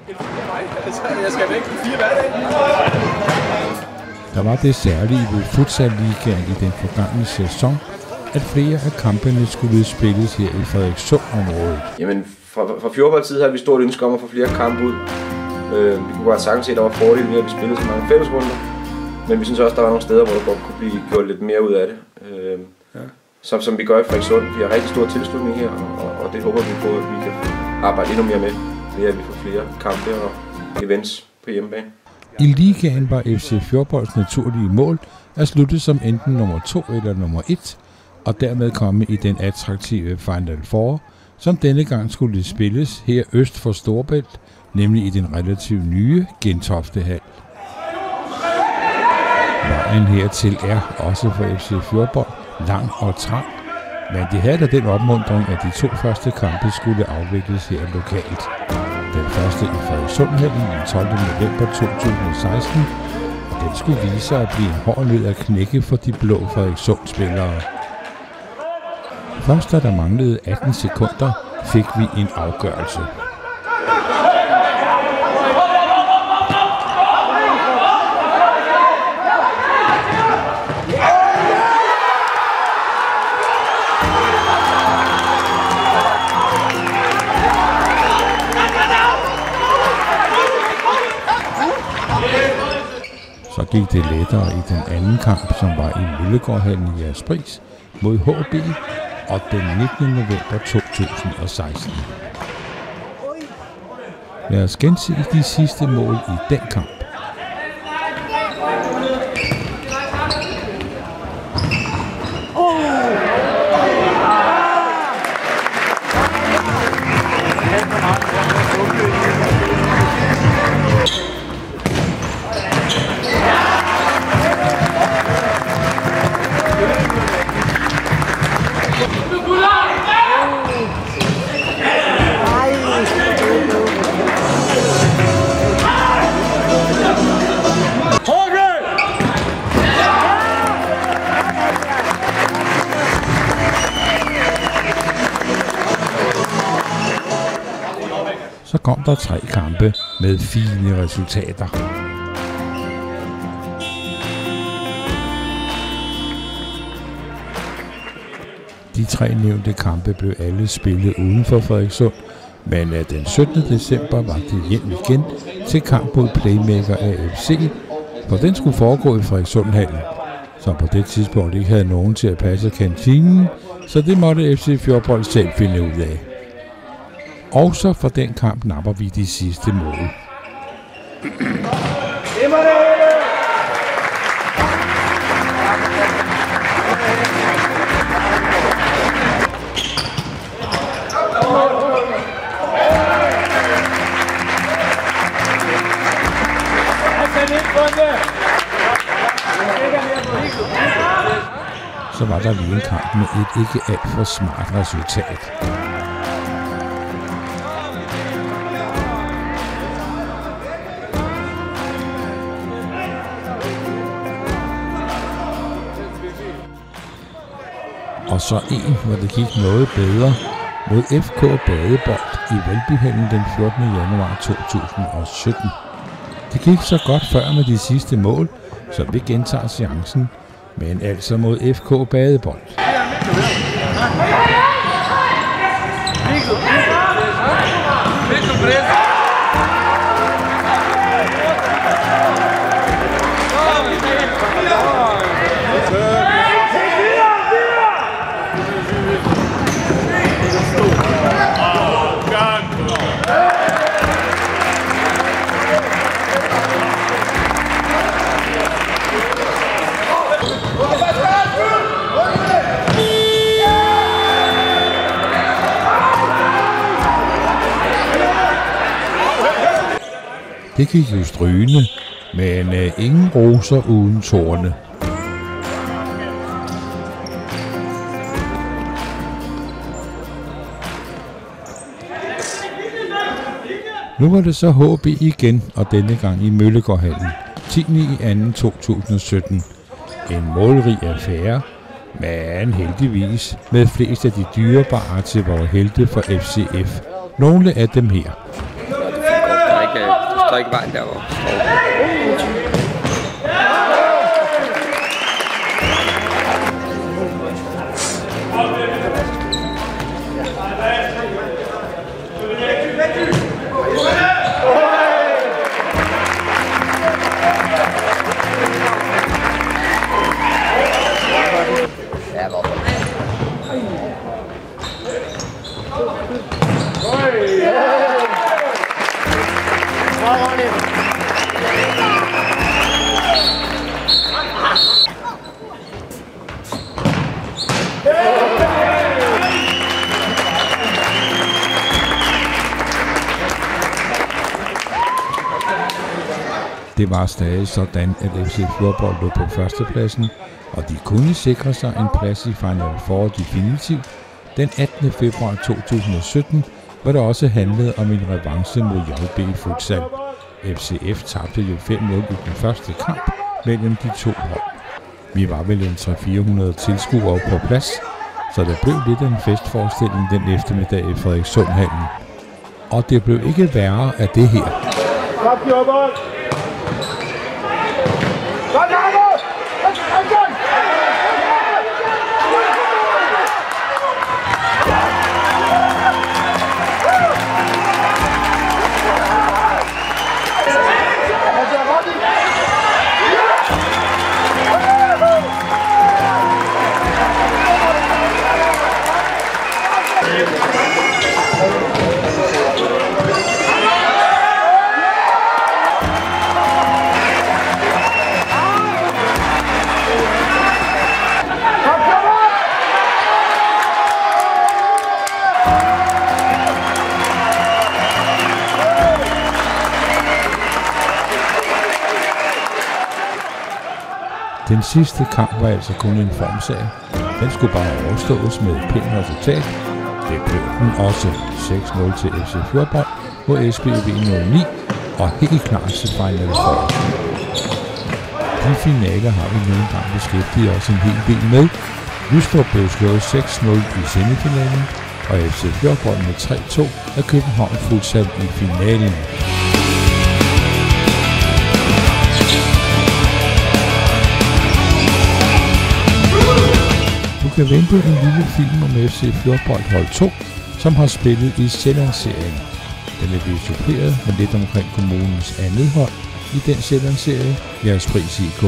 Jeg skal væk 4 hverdage. Der var det særlige ved Futsal-ligaen i den forgangne sæson, at flere af kampene skulle spilles her i Frederikssund-området. Jamen, fra fjordboldtid har vi stort ønske om at få flere kampe ud. Vi kunne godt sagtens se, at der var fordele ved, at vi spillede så mange fællesrunder. Men vi synes også, at der var nogle steder, hvor der godt kunne blive gjort lidt mere ud af det. Som vi gør i Frederikssund. Vi har rigtig stor tilslutning her, og det håber vi på, at vi kan arbejde endnu mere med, ved at vi får flere kampe og events på hjemmebane. I ligaen var FC Fjordbolds naturlige mål at slutte som enten nummer 2 eller nummer 1, og dermed komme i den attraktive Final Four, som denne gang skulle spilles her øst for Storebælt, nemlig i den relativt nye Gentoftehal. Vejen hertil er også for FC Fjordbold lang og trang, men de havde da den opmuntring, at de 2 første kampe skulle afvikles her lokalt. Den første i Frederikssundhallen den 12. november 2016, og den skulle vise sig at blive en hård nød at knække for de blå Frederikssund-spillere. Først da der manglede 18 sekunder, fik vi en afgørelse. Så gik det lettere i den anden kamp, som var i Møllegårdhallen i Jægerspris mod HB, og den 19. november 2016. Lad os gense de sidste mål i den kamp. Så kom der 3 kampe med fine resultater. De 3 nævnte kampe blev alle spillet uden for Frederikssund, men den 17. december var det hjem igen til kamp mod Playmaker AFC, for den skulle foregå i Frederikssundhallen, som på det tidspunkt ikke havde nogen til at passe kantinen, så det måtte FC Fjordbold selv finde ud af. Også for den kamp napper vi de sidste mål. Så var der lige en kamp med et ikke alt for smart resultat. Og så en, hvor det gik noget bedre, mod FK Badebold i Valbyhallen den 14. januar 2017. Det gik så godt før med de sidste mål, så vi gentager chancen, men altså mod FK Badebold. Det gik jo strygende, men ingen roser uden tårne. Nu var det så HB igen, og denne gang i Møllegårdhallen, 10. i 2. 2017. En målrig affære, men heldigvis med flest af de dyrebare til vores helte for FCF. Nogle af dem her. Der er strikkevejen der, hvor Det var stadig sådan, at FC Fjordbold lå på førstepladsen, og de kunne sikre sig en plads i Final Four definitivt den 18. februar 2017, hvor det også handlede om en revanche mod JB Futsal. FCF tabte jo 5-0 i den første kamp mellem de to hold. Vi var vel en 300-400 tilskuere på plads, så det blev lidt af en festforestilling den eftermiddag i Frederikssundhallen. Og det blev ikke værre af det her. Den sidste kamp var altså kun en formsag. Den skulle bare overstås med et pænt resultat. Det blev den også 6-0 til FC Fjordbold mod SBV 09 og helt klart til Final Four. De finaler har vi nogle gange beskæftiget os en hel del med. Lystrup blev slået 6-0 i semifinalen, og FC Fjordbold med 3-2 af København Futsal i finalen. Du kan vente en lille film om FC Fjordbold hold 2, som har spillet i Sjællandsserien. Den er blevet suppleret med lidt omkring kommunens andet hold i den Sjællandsserie, Jeres Pris IK.